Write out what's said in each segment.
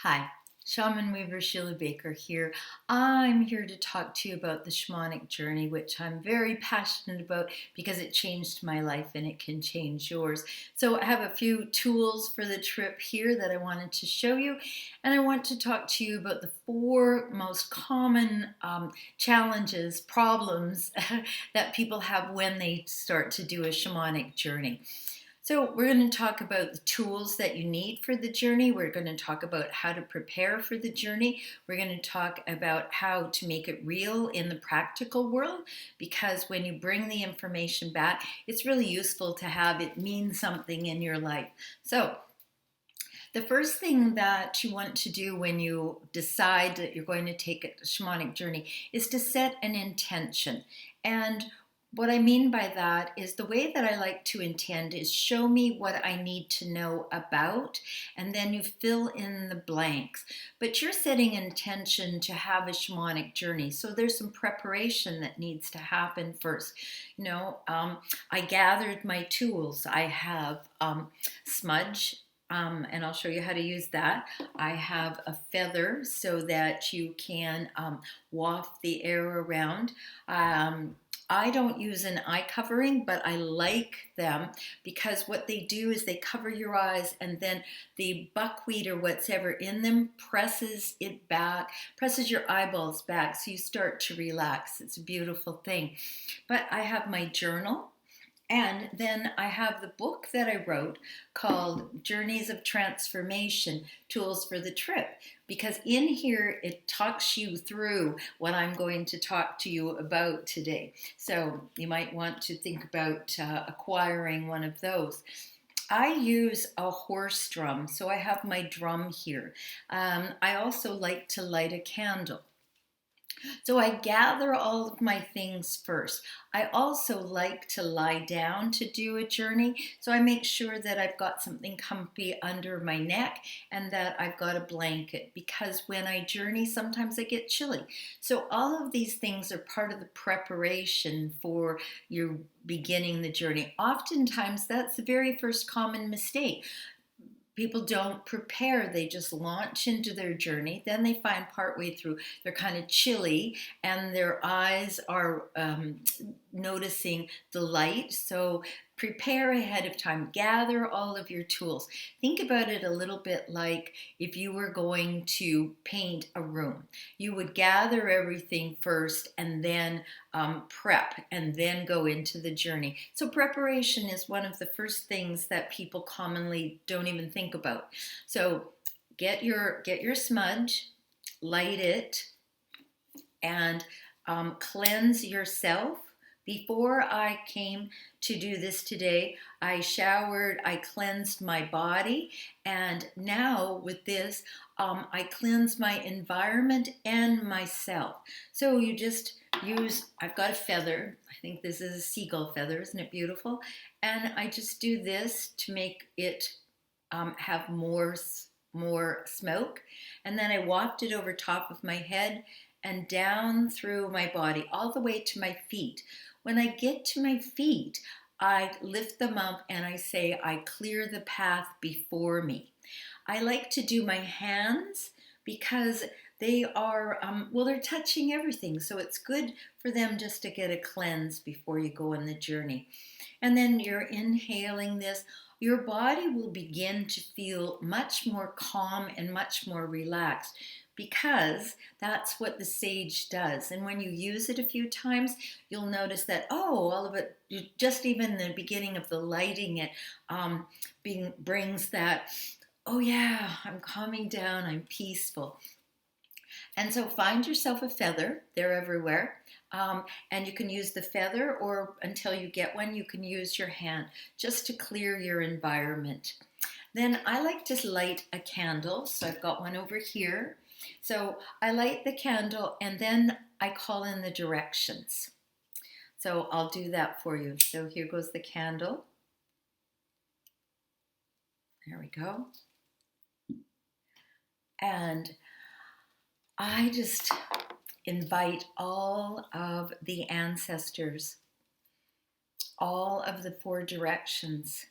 Hi, ShamanWeaver Shiela here. I'm here to talk to you about the shamanic journey, which I'm very passionate about because it changed my life and it can change yours. So I have a few tools for the trip here that I wanted to show you, and I want to talk to you about the four most common challenges, problems that people have when they start to do a shamanic journey. So we're going to talk about the tools that you need for the journey. We're going to talk about how to prepare for the journey. We're going to talk about how to make it real in the practical world, because when you bring the information back, it's really useful to have it mean something in your life. So the first thing that you want to do when you decide that you're going to take a shamanic journey is to set an intention. And what I mean by that is the way that I like to intend is show me what I need to know about, and then you fill in the blanks. But you're setting an intention to have a shamanic journey, so there's some preparation that needs to happen first. I gathered my tools. I have smudge. And I'll show you how to use that. I have a feather so that you can waft the air around. I don't use an eye covering, but I like them because what they do is they cover your eyes, and then the buckwheat or whatever in them presses it back, presses your eyeballs back, so you start to relax. It's a beautiful thing. But I have my journal. And then I have the book that I wrote called Journeys of Transformation, Tools for the Trip, because in here it talks you through what I'm going to talk to you about today. So you might want to think about acquiring one of those. I use a horse drum, so I have my drum here. I also like to light a candle. So I gather all of my things first. I also like to lie down to do a journey. So I make sure that I've got something comfy under my neck and that I've got a blanket, because when I journey, sometimes I get chilly. So all of these things are part of the preparation for your beginning the journey. Oftentimes, that's the very first common mistake. People don't prepare, they just launch into their journey. Then they find partway through they're kind of chilly and their eyes are noticing the light. So prepare ahead of time, gather all of your tools. Think about it a little bit like if you were going to paint a room. You would gather everything first and then prep and then go into the journey. So preparation is one of the first things that people commonly don't even think about. So get your smudge, light it, and cleanse yourself. Before I came to do this today, I showered, I cleansed my body, and now with this, I cleanse my environment and myself. So you just use, I've got a feather, I think this is a seagull feather, isn't it beautiful? And I just do this to make it have more smoke, and then I waft it over top of my head and down through my body all the way to my feet. When I get to my feet, I lift them up and I say, I clear the path before me. I like to do my hands because they are, they're touching everything. So it's good for them just to get a cleanse before you go on the journey. And then you're inhaling this. Your body will begin to feel much more calm and much more relaxed, because that's what the sage does. And when you use it a few times, you'll notice that, all of it, just even the beginning of the lighting it, brings that, oh yeah, I'm calming down, I'm peaceful. And so find yourself a feather, they're everywhere. And you can use the feather, or until you get one, you can use your hand just to clear your environment. Then I like to light a candle, so I've got one over here. So I light the candle and then I call in the directions. So I'll do that for you. So here goes the candle. There we go. And I just invite all of the ancestors, all of the four directions,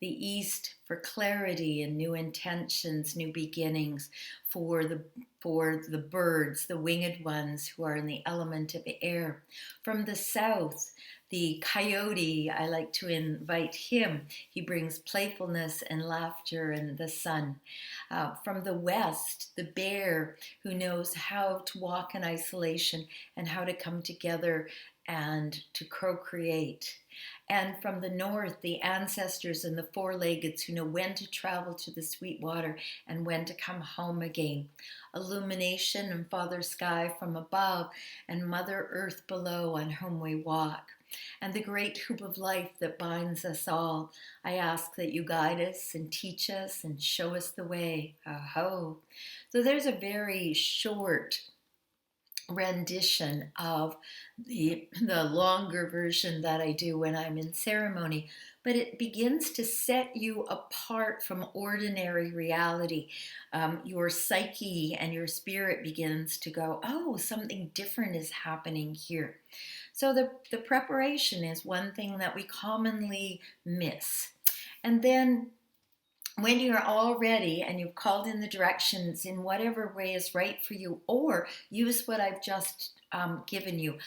the east for clarity and new intentions, new beginnings, for the birds, the winged ones who are in the element of air. From the south, the coyote, I like to invite him. He brings playfulness and laughter and the sun. From the west, the bear, who knows how to walk in isolation and how to come together and to co-create. And from the north, the ancestors and the four-leggeds who know when to travel to the sweet water and when to come home again. Illumination and Father Sky from above and Mother Earth below on whom we walk. And the great hoop of life that binds us all. I ask that you guide us and teach us and show us the way. Aho. So there's a very short rendition of the longer version that I do when I'm in ceremony, but it begins to set you apart from ordinary reality. Your psyche and your spirit begins to go, oh, something different is happening here. So the preparation is one thing that we commonly miss. And then when you're all ready and you've called in the directions in whatever way is right for you, or use what I've just given you.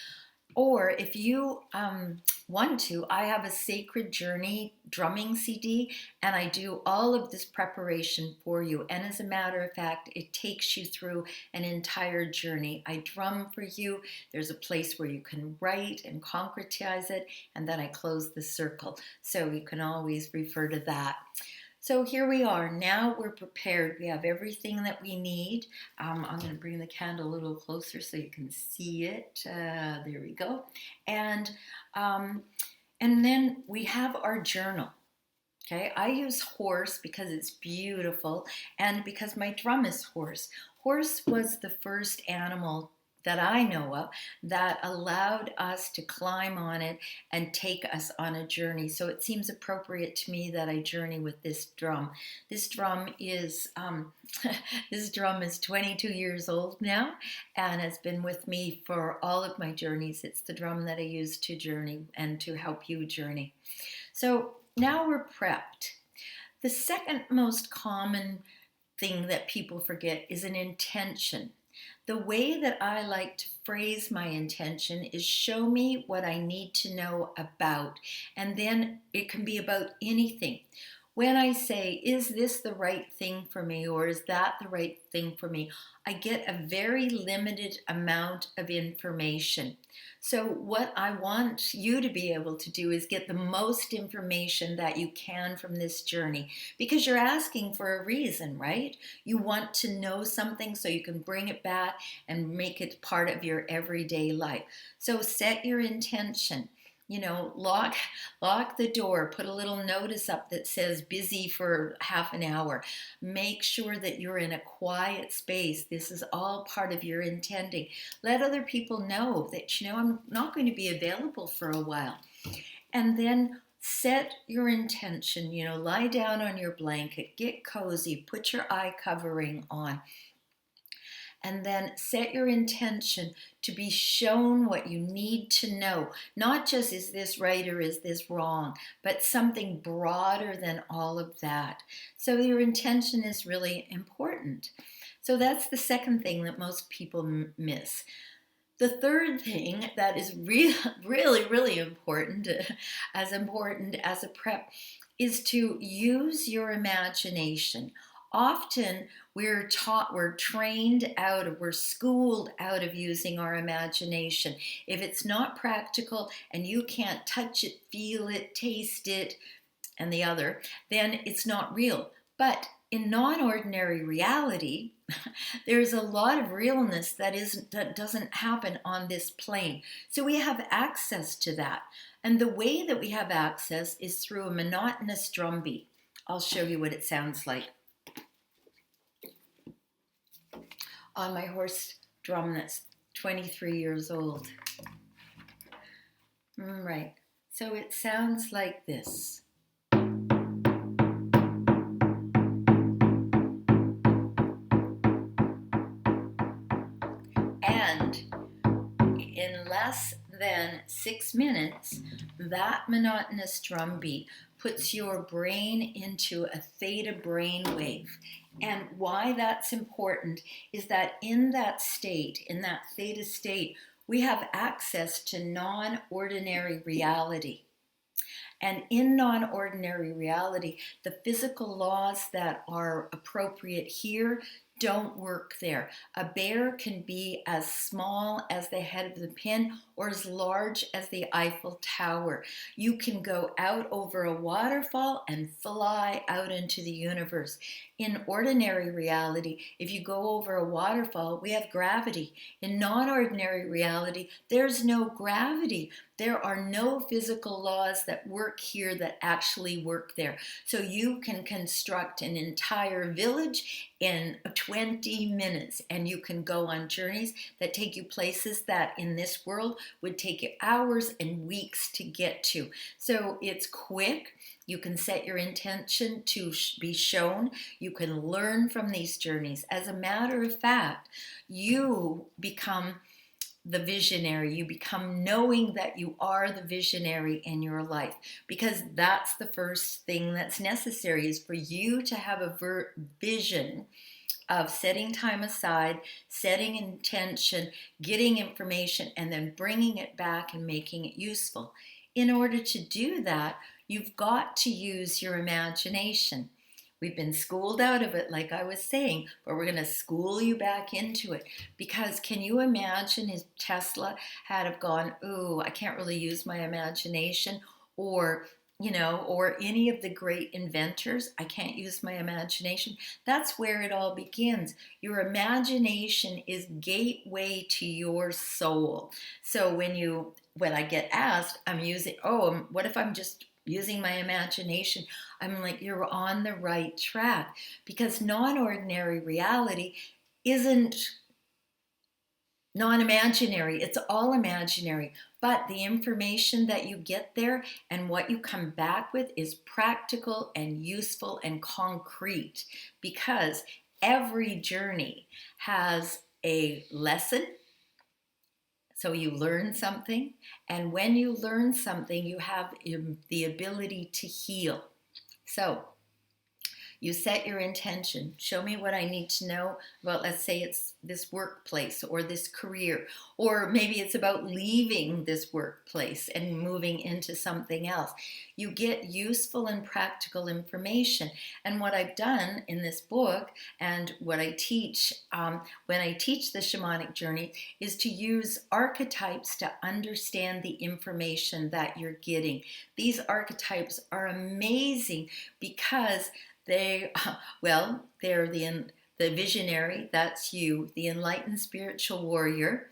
Or if you want to, I have a Sacred Journey drumming CD, and I do all of this preparation for you. And as a matter of fact, it takes you through an entire journey. I drum for you. There's a place where you can write and concretize it, and then I close the circle. So you can always refer to that. So here we are. Now we're prepared. We have everything that we need. I'm going to bring the candle a little closer so you can see it. There we go. And then we have our journal. Okay, I use horse because it's beautiful and because my drum is horse. Horse was the first animal that I know of that allowed us to climb on it and take us on a journey. So it seems appropriate to me that I journey with this drum. This drum is 22 years old now and has been with me for all of my journeys. It's the drum that I use to journey and to help you journey. So now we're prepped. The second most common thing that people forget is an intention. The way that I like to phrase my intention is show me what I need to know about, and then it can be about anything. When I say, is this the right thing for me, or is that the right thing for me, I get a very limited amount of information. So what I want you to be able to do is get the most information that you can from this journey, because you're asking for a reason, right? You want to know something so you can bring it back and make it part of your everyday life. So set your intention. You know, lock the door, put a little notice up that says busy for half an hour. Make sure that you're in a quiet space. This is all part of your intending. Let other people know that, I'm not going to be available for a while. And then set your intention, lie down on your blanket, get cozy, put your eye covering on. And then set your intention to be shown what you need to know. Not just is this right or is this wrong, but something broader than all of that. So your intention is really important. So that's the second thing that most people miss. The third thing that is really important as a prep, is to use your imagination. Often we're trained out of, we're schooled out of using our imagination. If it's not practical and you can't touch it, feel it, taste it, and the other, then it's not real. But in non-ordinary reality, there's a lot of realness that doesn't happen on this plane. So we have access to that. And the way that we have access is through a monotonous drum beat. I'll show you what it sounds like on my horse drum that's 23 years old. Right, so it sounds like this. And in less than 6 minutes, that monotonous drum beat puts your brain into a theta brain wave. And why that's important is that in that state, in that theta state, we have access to non-ordinary reality. And in non-ordinary reality, the physical laws that are appropriate here don't work there. A bear can be as small as the head of the pin or as large as the Eiffel Tower. You can go out over a waterfall and fly out into the universe. In ordinary reality, if you go over a waterfall, we have gravity. In non-ordinary reality, there's no gravity. There are no physical laws that work here that actually work there. So you can construct an entire village in 20 minutes, and you can go on journeys that take you places that in this world would take you hours and weeks to get to. So it's quick. You can set your intention to be shown. You can learn from these journeys. As a matter of fact, you become the visionary. You become knowing that you are the visionary in your life, because that's the first thing that's necessary, is for you to have a vision of setting time aside, setting intention, getting information, and then bringing it back and making it useful. In order to do that, you've got to use your imagination. We've been schooled out of it, like I was saying, but we're going to school you back into it. Because can you imagine if Tesla had have gone, ooh, I can't really use my imagination, or or any of the great inventors, I can't use my imagination. That's where it all begins. Your imagination is gateway to your soul. So when I get asked, what if I'm just using my imagination? I'm like, you're on the right track, because non-ordinary reality isn't non-imaginary. It's all imaginary. But the information that you get there and what you come back with is practical and useful and concrete, because every journey has a lesson. So you learn something, and when you learn something, you have the ability to heal. So you set your intention. Show me what I need to know about, let's say it's this workplace or this career, or maybe it's about leaving this workplace and moving into something else. You get useful and practical information. And what I've done in this book, and what I teach when I teach the shamanic journey, is to use archetypes to understand the information that you're getting. These archetypes are amazing because they're the visionary, that's you, the enlightened spiritual warrior,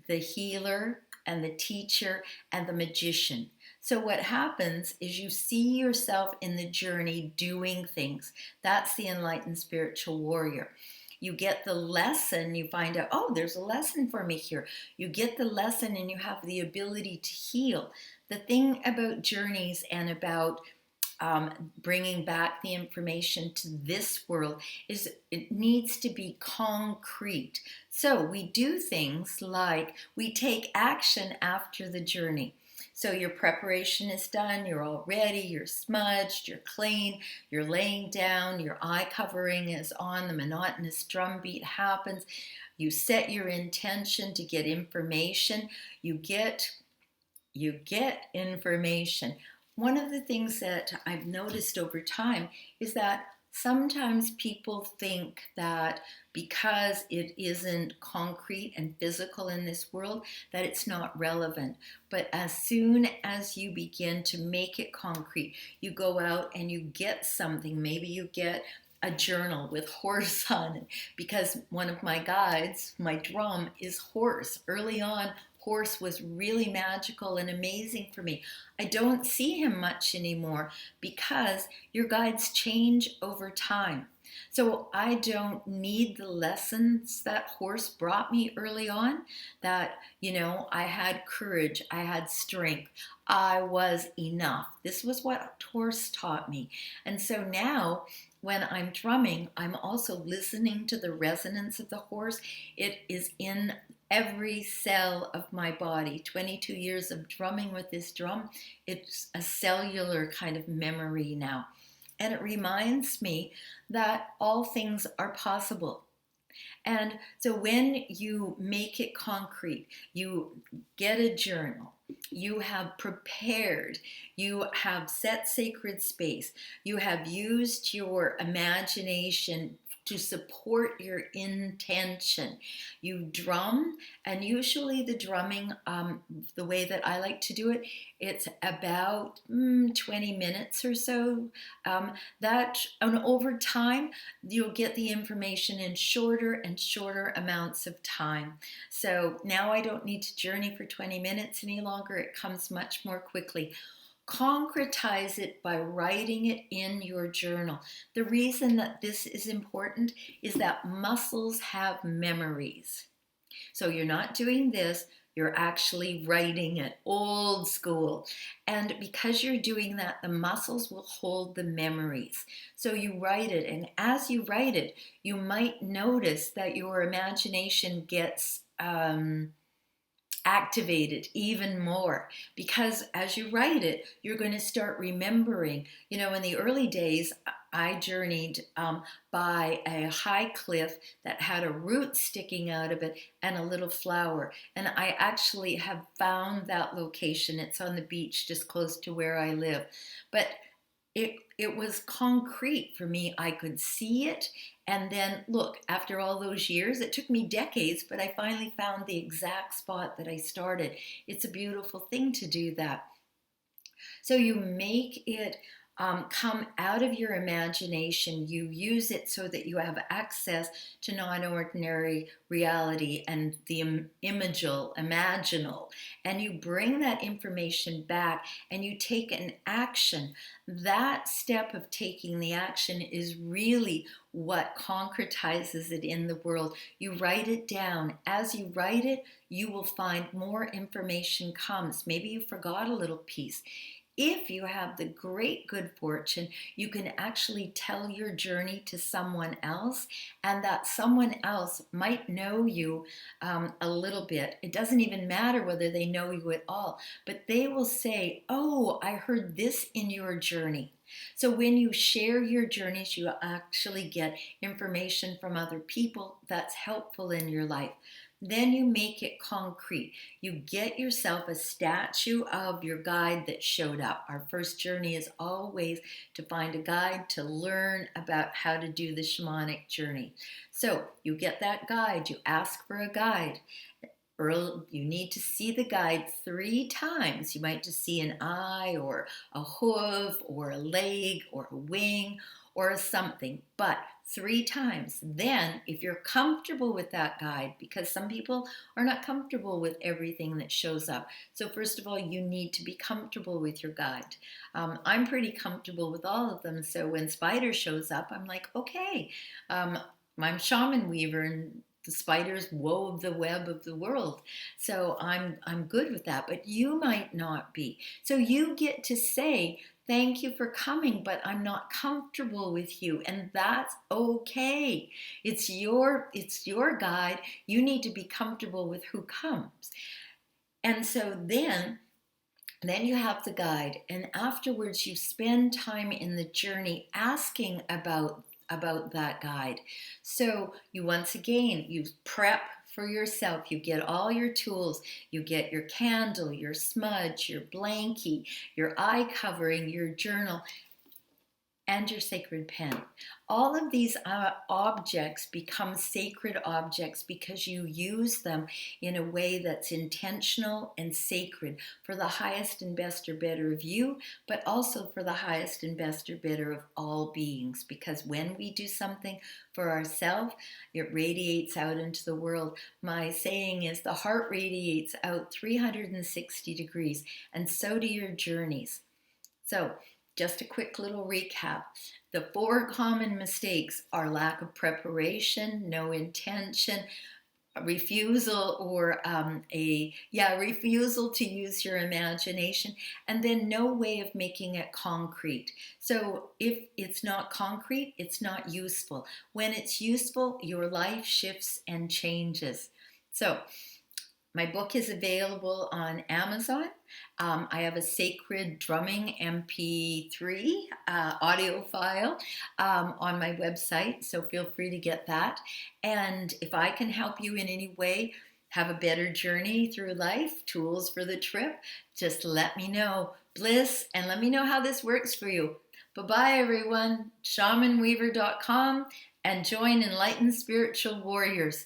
the healer, and the teacher, and the magician. So what happens is you see yourself in the journey doing things. That's the enlightened spiritual warrior. You get the lesson, you find out, oh, there's a lesson for me here. You get the lesson and you have the ability to heal. The thing about journeys and about bringing back the information to this world is it needs to be concrete. So we do things like we take action after the journey. So your preparation is done, you're all ready, you're smudged, you're clean, you're laying down, your eye covering is on, the monotonous drum beat happens, you set your intention to get information, you get information. One of the things that I've noticed over time is that sometimes people think that because it isn't concrete and physical in this world, that it's not relevant. But as soon as you begin to make it concrete, you go out and you get something. Maybe you get a journal with horse on it, because one of my guides, my drum, is horse. Early on, horse was really magical and amazing for me. I don't see him much anymore because your guides change over time. So I don't need the lessons that horse brought me early on, that, I had courage, I had strength, I was enough. This was what horse taught me. And so now when I'm drumming, I'm also listening to the resonance of the horse. It is in every cell of my body. 22 years of drumming with this drum, it's a cellular kind of memory now. And it reminds me that all things are possible. And so when you make it concrete, you get a journal, you have prepared, you have set sacred space, you have used your imagination to support your intention. You drum, and usually the drumming, the way that I like to do it, it's about 20 minutes or so. And over time, you'll get the information in shorter and shorter amounts of time. So now I don't need to journey for 20 minutes any longer. It comes much more quickly. Concretize it by writing it in your journal. The reason that this is important is that muscles have memories. So you're not doing this, you're actually writing it old school. And because you're doing that, the muscles will hold the memories. So you write it, and as you write it, you might notice that your imagination gets activated even more, because as you write it, you're going to start remembering. You know, in the early days, I journeyed by a high cliff that had a root sticking out of it and a little flower. And I actually have found that location. It's on the beach just close to where I live. But it was concrete for me. I could see it. And then look, after all those years, it took me decades, but I finally found the exact spot that I started. It's a beautiful thing to do that. So you make it come out of your imagination. You use it so that you have access to non-ordinary reality and the imaginal. And you bring that information back and you take an action. That step of taking the action is really what concretizes it in the world. You write it down. As you write it, you will find more information comes. Maybe you forgot a little piece. If you have the great good fortune, you can actually tell your journey to someone else, and that someone else might know you a little bit. It doesn't even matter whether they know you at all, but they will say, "Oh, I heard this in your journey." So when you share your journeys, you actually get information from other people that's helpful in your life. Then you make it concrete. You get yourself a statue of your guide that showed up. Our first journey is always to find a guide to learn about how to do the shamanic journey. So you get that guide, you ask for a guide. You need to see the guide 3 times. You might just see an eye or a hoof or a leg or a wing or something, but 3 times. Then, if you're comfortable with that guide, because some people are not comfortable with everything that shows up. So first of all, you need to be comfortable with your guide. I'm pretty comfortable with all of them. So when Spider shows up, I'm like, okay, I'm ShamanWeaver, and the spiders wove the web of the world. So I'm good with that, but you might not be. So you get to say, "Thank you for coming, but I'm not comfortable with you." And that's okay. It's your guide. You need to be comfortable with who comes. And so then you have the guide, and afterwards you spend time in the journey asking about that guide. So you once again, you prep for yourself. You get all your tools. You get your candle, your smudge, your blankie, your eye covering, your journal, and your sacred pen. All of these objects become sacred objects because you use them in a way that's intentional and sacred for the highest and best or better of you, but also for the highest and best or better of all beings. Because when we do something for ourselves, it radiates out into the world. My saying is the heart radiates out 360 degrees, and so do your journeys. So, just a quick little recap. The 4 common mistakes are lack of preparation, no intention, refusal or refusal to use your imagination, and then no way of making it concrete. So if it's not concrete, it's not useful. When it's useful, your life shifts and changes. So my book is available on Amazon. I have a sacred drumming MP3 audio file on my website, so feel free to get that. And if I can help you in any way, have a better journey through life, tools for the trip, just let me know. Bliss, and let me know how this works for you. Bye-bye, everyone. ShamanWeaver.com, and join Enlightened Spiritual Warriors.